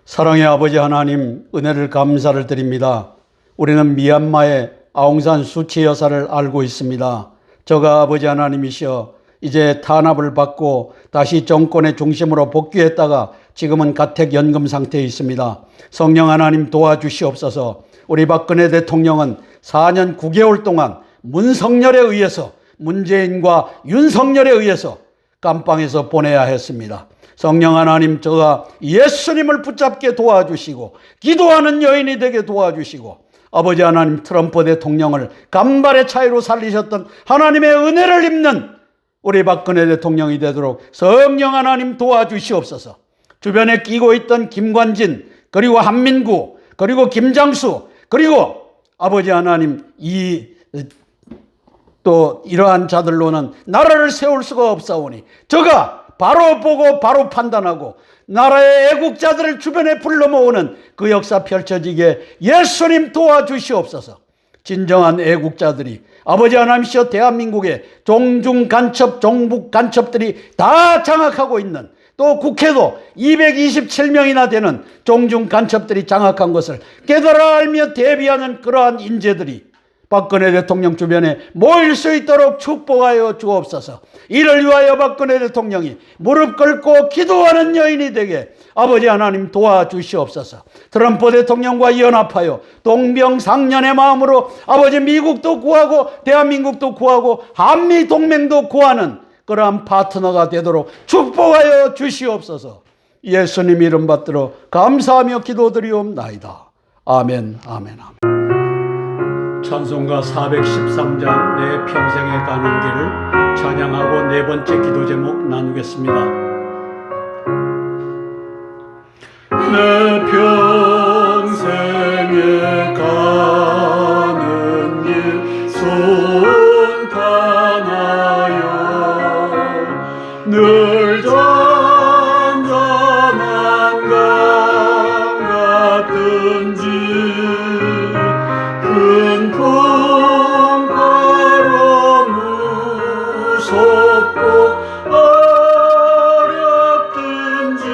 사랑의 아버지 하나님, 은혜를 감사를 드립니다. 우리는 미얀마의 아웅산 수치 여사를 알고 있습니다. 저가 아버지 하나님이시여 이제 탄압을 받고 다시 정권의 중심으로 복귀했다가 지금은 가택연금 상태에 있습니다. 성령 하나님 도와주시옵소서. 우리 박근혜 대통령은 4년 9개월 동안 문석열에 의해서, 문재인과 윤석열에 의해서 감방에서 보내야 했습니다. 성령 하나님, 저가 예수님을 붙잡게 도와주시고 기도하는 여인이 되게 도와주시고, 아버지 하나님, 트럼프 대통령을 간발의 차이로 살리셨던 하나님의 은혜를 입는 우리 박근혜 대통령이 되도록 성령 하나님 도와주시옵소서. 주변에 끼고 있던 김관진, 그리고 한민구, 그리고 김장수, 그리고 아버지 하나님, 또 이러한 자들로는 나라를 세울 수가 없사오니 저가 바로 보고 바로 판단하고 나라의 애국자들을 주변에 불러 모으는 그 역사 펼쳐지게 예수님 도와주시옵소서. 진정한 애국자들이, 아버지 하나님이시여 대한민국의 종중 간첩, 종북 간첩들이 다 장악하고 있는, 또 국회도 227명이나 되는 종중 간첩들이 장악한 것을 깨달아 알며 대비하는 그러한 인재들이 박근혜 대통령 주변에 모일 수 있도록 축복하여 주옵소서. 이를 위하여 박근혜 대통령이 무릎 꿇고 기도하는 여인이 되게 아버지 하나님 도와주시옵소서. 트럼프 대통령과 연합하여 동병상련의 마음으로 아버지 미국도 구하고 대한민국도 구하고 한미 동맹도 구하는 그러한 파트너가 되도록 축복하여 주시옵소서. 예수님 이름 받들어 감사하며 기도드리옵나이다. 아멘, 아멘, 아멘. 찬송가 413장 내 평생에 가는 길을 찬양하고 네 번째 기도 제목 나누겠습니다. 내 평생에 가는 길 손가나요 늘 잔잔한 강 같은지 큰 풍파로 무섭고 어렵든지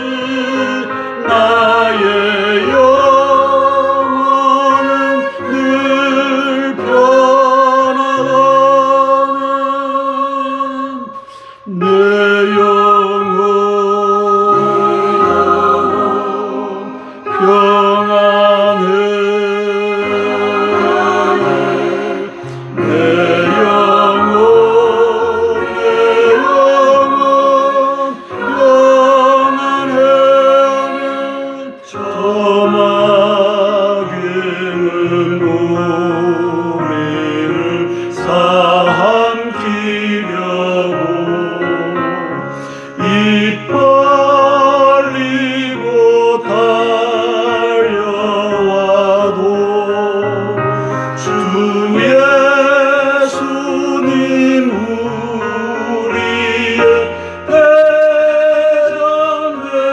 나의 영혼은 늘 변하는 내 영혼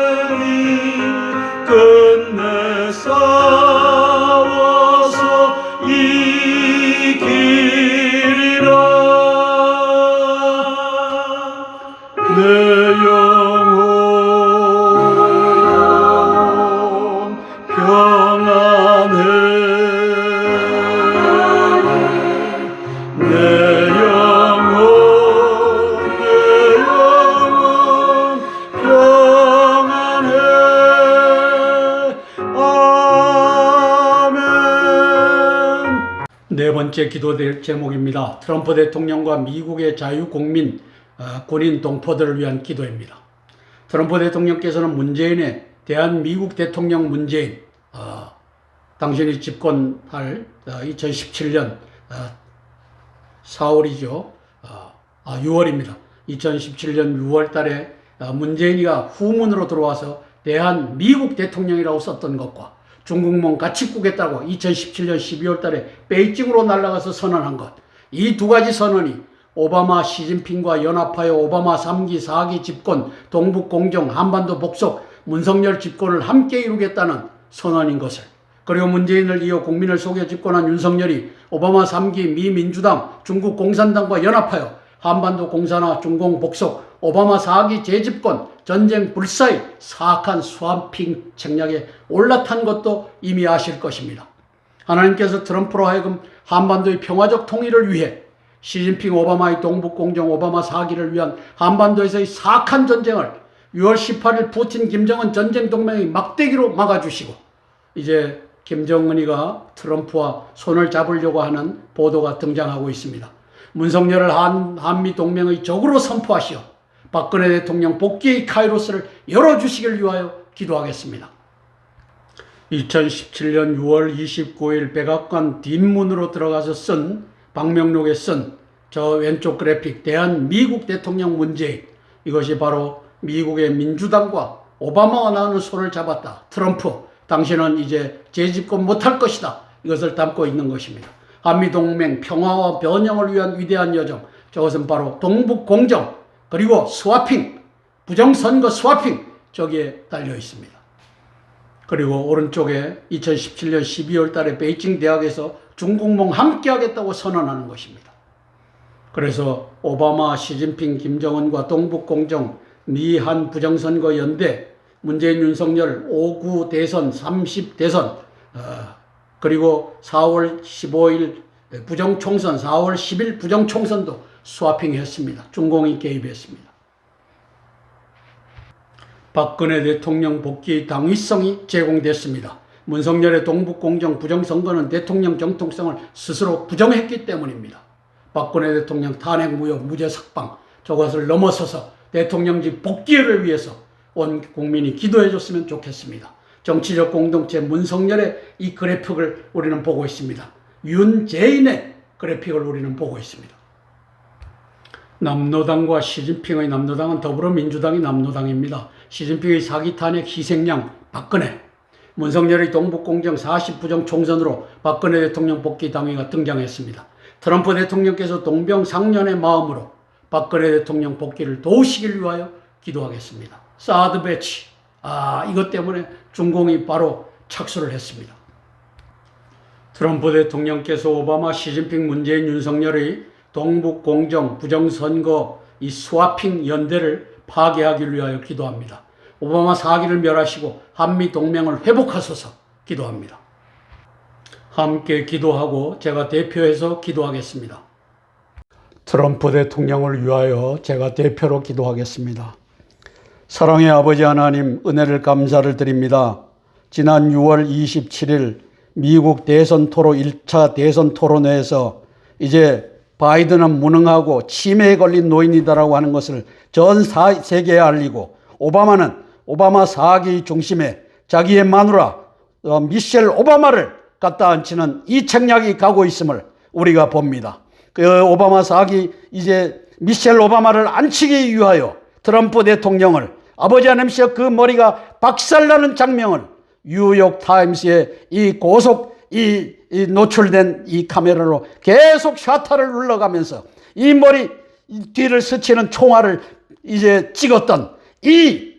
평안해 끝내 싸워서 이기리라. 내 영혼 평안해. 내 영혼 평안해. 네 번째 기도 제목입니다. 트럼프 대통령과 미국의 자유국민 군인 동포들을 위한 기도입니다. 트럼프 대통령께서는 문재인의 대한민국 대통령 문재인, 당신이 집권할 2017년 4월이죠. 6월입니다. 2017년 6월 달에 문재인이가 후문으로 들어와서 대한 미국 대통령이라고 썼던 것과 중국몽 같이 꾸겠다고 2017년 12월 달에 베이징으로 날아가서 선언한 것, 이 두 가지 선언이 오바마 시진핑과 연합하여 오바마 3기 4기 집권, 동북공정, 한반도 복속, 문석열 집권을 함께 이루겠다는 선언인 것을, 그리고 문재인을 이어 국민을 속여 집권한 윤석열이 오바마 3기 미 민주당, 중국 공산당과 연합하여 한반도 공산화, 중공 복속, 오바마 4기 재집권, 전쟁 불사의 사악한 스와핑 책략에 올라탄 것도 이미 아실 것입니다. 하나님께서 트럼프로 하여금 한반도의 평화적 통일을 위해 시진핑 오바마의 동북공정 오바마 4기를 위한 한반도에서의 사악한 전쟁을 6월 18일 푸틴 김정은 전쟁 동맹의 막대기로 막아주시고, 이제 김정은이가 트럼프와 손을 잡으려고 하는 보도가 등장하고 있습니다. 문석열을 한미 동맹의 적으로 선포하시어 박근혜 대통령 복귀의 카이로스를 열어주시길 위하여 기도하겠습니다. 2017년 6월 29일 백악관 뒷문으로 들어가서 방명록에 쓴 저 왼쪽 그래픽, 대한 미국 대통령 문재인, 이것이 바로 미국의 민주당과 오바마가 나오는 손을 잡았다. 트럼프, 당신은 이제 재집권 못할 것이다. 이것을 담고 있는 것입니다. 한미동맹 평화와 번영을 위한 위대한 여정, 저것은 바로 동북공정, 그리고 스와핑, 부정선거 스와핑, 저기에 달려 있습니다. 그리고 오른쪽에 2017년 12월 달에 베이징 대학에서 중국몽 함께 하겠다고 선언하는 것입니다. 그래서 오바마, 시진핑, 김정은과 동북공정, 미한 부정선거 연대, 문재인, 윤석열 5구 대선, 30 대선, 그리고 4월 15일 부정총선, 4월 10일 부정총선도 스와핑했습니다. 중공이 개입했습니다. 박근혜 대통령 복귀의 당위성이 제공됐습니다. 문석열의 동북공정 부정선거는 대통령 정통성을 스스로 부정했기 때문입니다. 박근혜 대통령 탄핵 무효 무죄 석방, 저것을 넘어서서 대통령직 복귀를 위해서 온 국민이 기도해 줬으면 좋겠습니다. 정치적 공동체 문석열의 이 그래픽을 우리는 보고 있습니다. 윤재인의 그래픽을 우리는 보고 있습니다. 남로당과 시진핑의, 남로당은 더불어민주당이 남로당입니다. 시진핑의 사기 탄핵 희생양 박근혜, 문석열의 동북공정 40부정 총선으로 박근혜 대통령 복귀 당위가 등장했습니다. 트럼프 대통령께서 동병상련의 마음으로 박근혜 대통령 복귀를 도우시길 위하여 기도하겠습니다. 사드 배치, 이것 때문에 중공이 바로 착수를 했습니다. 트럼프 대통령께서 오바마, 시진핑, 문재인, 윤석열의 동북공정 부정선거 이 스와핑 연대를 파괴하기 위하여 기도합니다. 오바마 4기를 멸하시고 한미 동맹을 회복하소서 기도합니다. 함께 기도하고 제가 대표해서 기도하겠습니다. 트럼프 대통령을 위하여 제가 대표로 기도하겠습니다. 사랑의 아버지 하나님, 은혜를 감사를 드립니다. 지난 6월 27일 미국 대선 토론 1차 대선 토론회에서 이제 바이든은 무능하고 치매에 걸린 노인이다라고 하는 것을 전 세계에 알리고, 오바마는 오바마 4기 중심에 자기의 마누라 미셸 오바마를 갖다 앉히는 이 책략이 가고 있음을 우리가 봅니다. 그 오바마 4기 이제 미셸 오바마를 앉히기 위하여 트럼프 대통령을 아버지 하나님께서 그 머리가 박살나는 장면을 뉴욕 타임스에 이 고속 이 노출된 이 카메라로 계속 샤터를 눌러가면서 이 머리 뒤를 스치는 총알을 이제 찍었던 이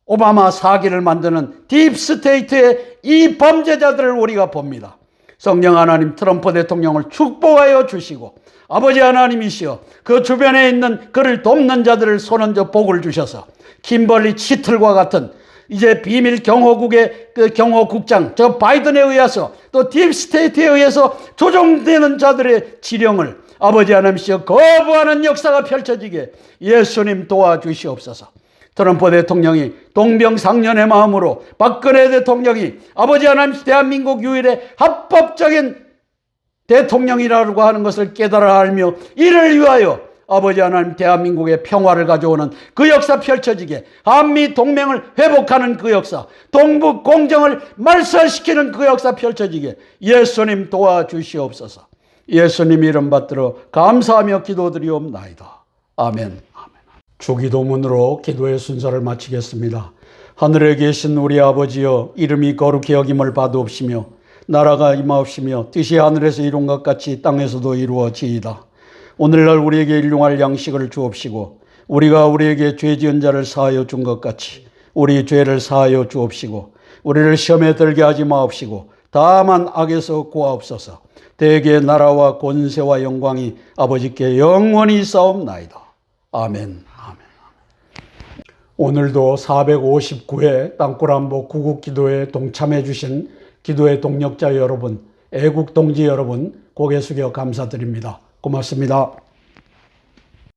오바마 4기를 만드는 딥스테이트의 이 범죄자들을 우리가 봅니다. 성령 하나님, 트럼프 대통령을 축복하여 주시고, 아버지 하나님이시여 그 주변에 있는 그를 돕는 자들을 손얹어 복을 주셔서 김벌리 치틀과 같은 이제 비밀 경호국의 그 경호국장 저 바이든에 의해서 또 딥스테이트에 의해서 조종되는 자들의 지령을 아버지 하나님이시여 거부하는 역사가 펼쳐지게 예수님 도와주시옵소서. 트럼프 대통령이 동병상련의 마음으로, 박근혜 대통령이 아버지 하나님 대한민국 유일의 합법적인 대통령이라고 하는 것을 깨달아 알며 이를 위하여 아버지 하나님 대한민국의 평화를 가져오는 그 역사 펼쳐지게, 한미 동맹을 회복하는 그 역사, 동북 공정을 말살시키는 그 역사 펼쳐지게 예수님 도와주시옵소서. 예수님 이름 받들어 감사하며 기도드리옵나이다. 아멘. 주기도문으로 기도의 순서를 마치겠습니다. 하늘에 계신 우리 아버지여, 이름이 거룩히 여김을 받으옵시며 나라가 임하옵시며 뜻이 하늘에서 이룬 것 같이 땅에서도 이루어지이다. 오늘날 우리에게 일용할 양식을 주옵시고 우리가 우리에게 죄 지은 자를 사하여 준 것 같이 우리 죄를 사하여 주옵시고 우리를 시험에 들게 하지 마옵시고 다만 악에서 구하옵소서. 대개 나라와 권세와 영광이 아버지께 영원히 있사옵나이다. 아멘. 오늘도 459회 땅굴안보 구국기도에 동참해 주신 기도의 동력자 여러분, 애국동지 여러분, 고개 숙여 감사드립니다. 고맙습니다.